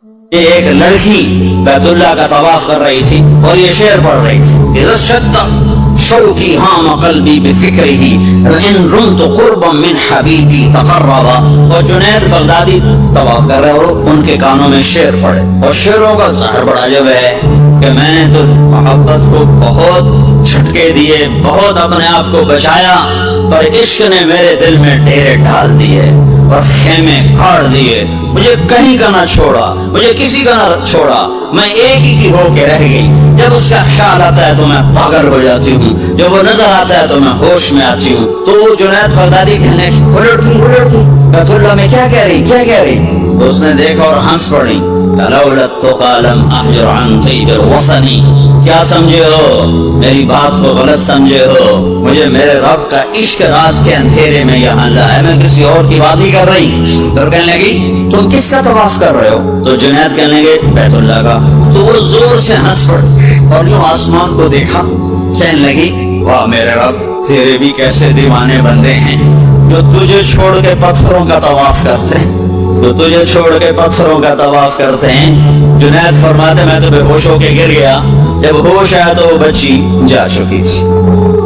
کہ ایک لڑکی بیت اللہ کا طواف کر رہی تھی اور یہ شعر پڑھ رہی تھی، اذا اشتد شوقی ہام قلبی بفکرہ ان رمت قربا من حبیبی تقربا. اور جنید بغدادی طواف کر رہے اور ان کے کانوں میں شعر پڑے، اور شعروں کا ظاہر بڑا عجب ہے کہ میں نے تو محبت کو بہت جھٹکے دیے، بہت اپنے آپ کو بچایا، پر عشق نے میرے دل میں ڈیرے ڈال دیے اور خیمے پھاڑ دیے، مجھے کہیں کا نہ چھوڑا، مجھے کسی کا نہ چھوڑا، میں ایک ہی کی ہو کے رہ گئی. جب اس کا خیال آتا ہے تو میں پاگل ہو جاتی ہوں، جب وہ نظر آتا ہے تو میں ہوش میں آتی ہوں. تو وہ جنید بغدادی کہنے الٹ بیت اللہ میں کیا کہہ رہی. تو اس نے دیکھا اور ہنس پڑی، لولا التقى لم احجر عن طيب الوطن. کیا سمجھے ہو، میری بات کو غلط سمجھے ہو، مجھے میرے رب کا عشق رات کے اندھیرے میں یہاں لایا، میں کسی اور کی بات ہی کر رہی. تو کہنے لگی تم کس کا طواف کر رہے ہو؟ تو جنید کہنے لگے بیت اللہ کا. تو وہ زور سے ہنس پڑی اور یوں آسمان کو دیکھا، کہنے لگی واہ میرے رب، تیرے بھی کیسے دیوانے بندے ہیں جو تجھے چھوڑ کے پتھروں کا طواف کرتے ہیں، تو تجھے چھوڑ کے پتھروں کا طواف کرتے ہیں. جنید فرماتے میں تو بے ہوش ہو کے گر گیا، جب ہوش آیا تو وہ بچی جا چکی تھی.